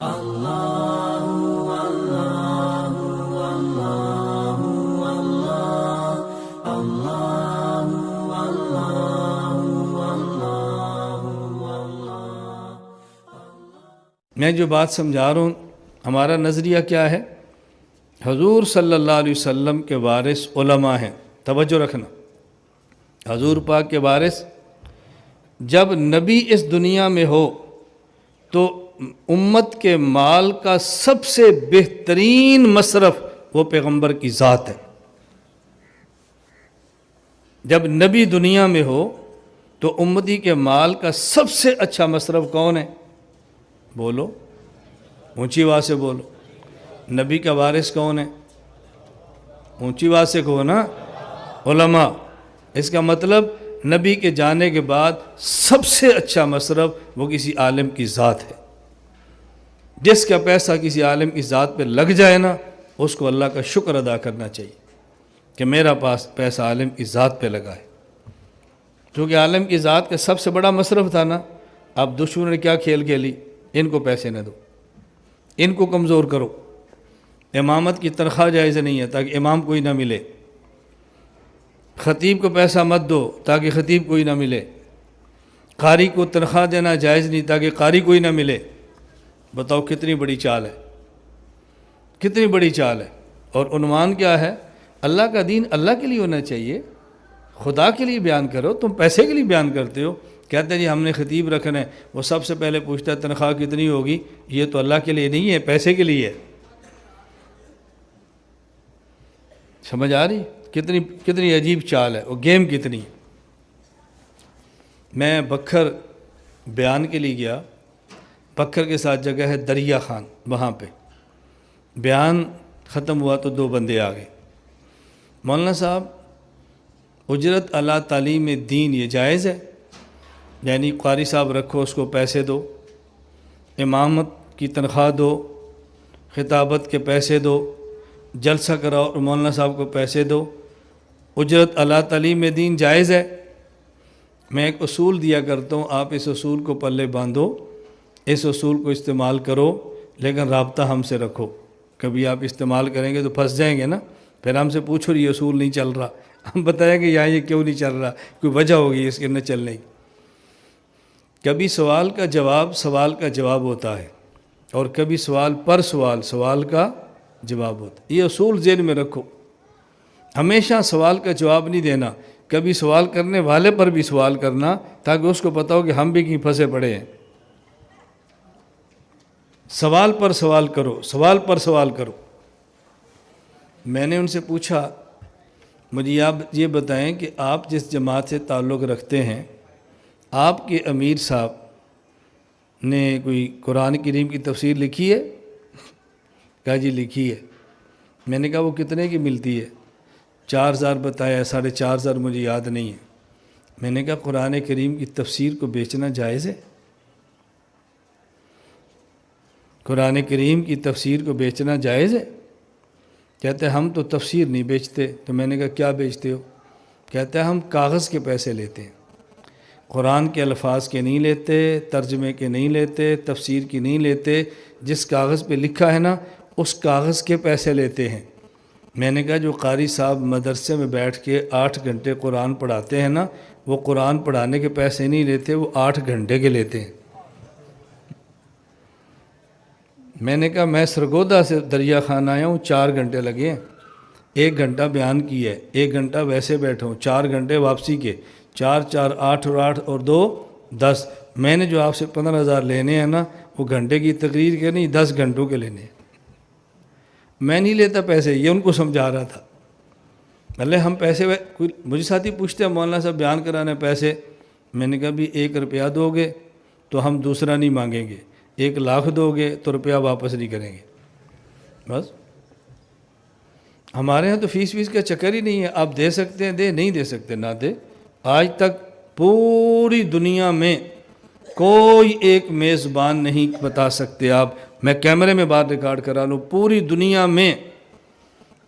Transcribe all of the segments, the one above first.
میں جو بات سمجھا رہا ہوں، ہمارا نظریہ کیا ہے؟ حضور صلی اللہ علیہ وسلم کے وارث علماء ہیں، توجہ رکھنا۔ حضور پاک کے وارث، جب نبی اس دنیا میں ہو تو امت کے مال کا سب سے بہترین مصرف وہ پیغمبر کی ذات ہے۔ جب نبی دنیا میں ہو تو امتی کے مال کا سب سے اچھا مصرف کون ہے؟ بولو، اونچی آواز سے بولو۔ نبی کا وارث کون ہے؟ اونچی آواز سے کہو نا، علماء۔ اس کا مطلب نبی کے جانے کے بعد سب سے اچھا مصرف وہ کسی عالم کی ذات ہے۔ جس کا پیسہ کسی عالم کی ذات پہ لگ جائے نا، اس کو اللہ کا شکر ادا کرنا چاہیے کہ میرا پاس پیسہ عالم کی ذات پہ لگا ہے۔ کیونکہ عالم کی ذات کا سب سے بڑا مصرف تھا نا۔ اب دشمن نے کیا کھیل کھیلی؟ ان کو پیسے نہ دو، ان کو کمزور کرو، امامت کی تنخواہ جائز نہیں ہے تاکہ امام کوئی نہ ملے، خطیب کو پیسہ مت دو تاکہ خطیب کوئی نہ ملے، قاری کو تنخواہ دینا جائز نہیں تاکہ قاری کوئی نہ ملے۔ بتاؤ کتنی بڑی چال ہے، کتنی بڑی چال ہے۔ اور عنوان کیا ہے؟ اللہ کا دین اللہ کے لیے ہونا چاہیے، خدا کے لیے بیان کرو، تم پیسے کے لیے بیان کرتے ہو۔ کہتے ہیں جی ہم نے خطیب رکھنا ہے، وہ سب سے پہلے پوچھتا ہے تنخواہ کتنی ہوگی؟ یہ تو اللہ کے لیے نہیں ہے، پیسے کے لیے ہے۔ سمجھ آ رہی؟ کتنی عجیب چال ہے، وہ گیم کتنی ہے۔ میں بکھر بیان کے لیے گیا، بکھر کے ساتھ جگہ ہے دریا خان، وہاں پہ بیان ختم ہوا تو 2 بندے آ گئے۔ مولانا صاحب، اجرت اعلیٰ تعلیم دین یہ جائز ہے؟ یعنی قاری صاحب رکھو، اس کو پیسے دو، امامت کی تنخواہ دو، خطابت کے پیسے دو، جلسہ کراؤ اور مولانا صاحب کو پیسے دو، اجرت اعلیٰ تعلیم دین جائز ہے؟ میں ایک اصول دیا کرتا ہوں، آپ اس اصول کو پلے باندھو، اس اصول کو استعمال کرو، لیکن رابطہ ہم سے رکھو۔ کبھی آپ استعمال کریں گے تو پھنس جائیں گے نا، پھر ہم سے پوچھو یہ اصول نہیں چل رہا، ہم بتائیں گے یہاں یہ کیوں نہیں چل رہا، کوئی وجہ ہوگی اس کے نہ چلنے کی۔ کبھی سوال کا جواب ہوتا ہے، اور کبھی سوال پر سوال کا جواب ہوتا ہے۔ یہ اصول ذہن میں رکھو، ہمیشہ سوال کا جواب نہیں دینا، کبھی سوال کرنے والے پر بھی سوال کرنا تاکہ اس کو پتہ ہو کہ ہم بھی کہیں پھنسے پڑے ہیں۔ سوال پر سوال کرو، سوال پر سوال کرو۔ میں نے ان سے پوچھا، مجھے آپ یہ بتائیں کہ آپ جس جماعت سے تعلق رکھتے ہیں، آپ کے امیر صاحب نے کوئی قرآن کریم کی تفسیر لکھی ہے؟ کہا جی لکھی ہے۔ میں نے کہا وہ کتنے کی ملتی ہے؟ 4000 بتایا، 4500 مجھے یاد نہیں ہے۔ میں نے کہا قرآن کریم کی تفسیر کو بیچنا جائز ہے؟ قرآن کریم کی تفسیر کو بیچنا جائز ہے؟ کہتے ہیں ہم تو تفسیر نہیں بیچتے۔ تو میں نے کہا کیا بیچتے ہو؟ کہتے ہیں ہم کاغذ کے پیسے لیتے ہیں، قرآن کے الفاظ کے نہیں لیتے، ترجمے کے نہیں لیتے، تفسیر کی نہیں لیتے، جس کاغذ پہ لکھا ہے نا اس کاغذ کے پیسے لیتے ہیں۔ میں نے کہا جو قاری صاحب مدرسے میں بیٹھ کے 8 گھنٹے قرآن پڑھاتے ہیں نا، وہ قرآن پڑھانے کے پیسے نہیں لیتے، وہ 8 گھنٹے کے لیتے ہیں۔ میں نے کہا میں سرگودا سے دریا خان آیا ہوں، 4 گھنٹے لگے ہیں، 1 گھنٹہ بیان کی ہے، 1 گھنٹہ ویسے بیٹھا ہوں، 4 گھنٹے واپسی کے، 4 4 8 اور 8 اور 2 10۔ میں نے جو آپ سے 15,000 لینے ہیں نا، وہ گھنٹے کی تقریر کے نہیں، 10 گھنٹوں کے لینے ہیں۔ میں نہیں لیتا پیسے، یہ ان کو سمجھا رہا تھا۔ اللہ ہم پیسے، مجھے ساتھی پوچھتے ہیں مولانا صاحب بیان کرانے پیسے، میں نے کہا بھی 1 روپیہ دو گے تو ہم دوسرا نہیں مانگیں گے، 1 لاکھ دو گے تو روپیہ واپس نہیں کریں گے۔ بس ہمارے ہاں تو فیس کا چکر ہی نہیں ہے، آپ دے سکتے ہیں دے، نہیں دے سکتے نہ دے۔ آج تک پوری دنیا میں کوئی ایک میزبان نہیں بتا سکتے آپ، میں کیمرے میں بات ریکارڈ کرا لوں، پوری دنیا میں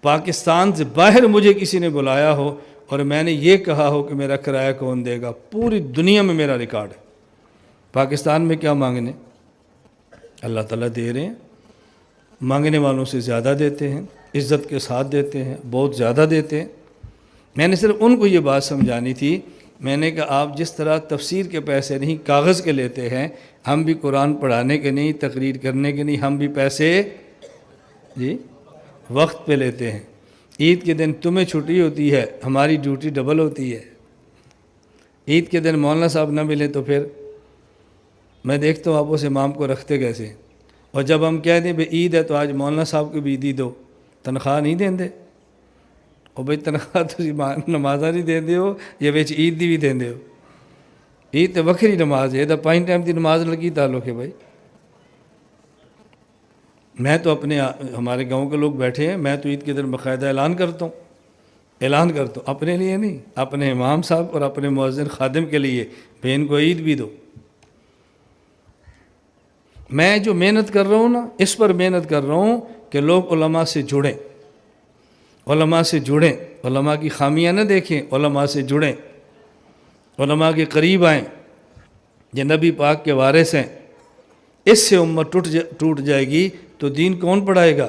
پاکستان سے باہر مجھے کسی نے بلایا ہو اور میں نے یہ کہا ہو کہ میرا کرایہ کون دے گا، پوری دنیا میں میرا ریکارڈ ہے۔ پاکستان میں کیا مانگنے؟ اللہ تعالیٰ دے رہے ہیں، مانگنے والوں سے زیادہ دیتے ہیں، عزت کے ساتھ دیتے ہیں، بہت زیادہ دیتے ہیں۔ میں نے صرف ان کو یہ بات سمجھانی تھی، میں نے کہا آپ جس طرح تفسیر کے پیسے نہیں کاغذ کے لیتے ہیں، ہم بھی قرآن پڑھانے کے نہیں، تقریر کرنے کے نہیں، ہم بھی پیسے جی وقت پہ لیتے ہیں۔ عید کے دن تمہیں چھٹی ہوتی ہے، ہماری ڈیوٹی ڈبل ہوتی ہے۔ عید کے دن مولانا صاحب نہ ملیں تو پھر میں دیکھتا ہوں آپ اس امام کو رکھتے کیسے، اور جب ہم کہہ دیں بھئی عید ہے تو آج مولانا صاحب کو بھی عیدی دو، تنخواہ نہیں دیں دے، اور بھئی تنخواہ تو نمازہ نہیں دیں دے ہو، یا ویچ عید دی بھی دیں دے ہو۔ عید تو وکری نماز ہے، 5 ٹائم دی نماز لگی تعلق ہے بھائی۔ میں تو ہمارے گاؤں کے لوگ بیٹھے ہیں، میں تو عید کے دن باقاعدہ اعلان کرتا ہوں، اپنے لیے نہیں، اپنے امام صاحب اور اپنے مؤذن خادم کے لیے، بھئی ان کو عید بھی دو۔ میں جو محنت کر رہا ہوں نا، اس پر محنت کر رہا ہوں کہ لوگ علماء سے جڑیں، علماء کی خامیاں نہ دیکھیں، علماء سے جڑیں، علماء کے قریب آئیں، یہ نبی پاک کے وارث ہیں۔ اس سے امت ٹوٹ جائے گی تو دین کون پڑھائے گا؟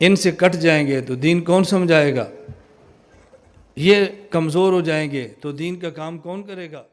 ان سے کٹ جائیں گے تو دین کون سمجھائے گا؟ یہ کمزور ہو جائیں گے تو دین کا کام کون کرے گا؟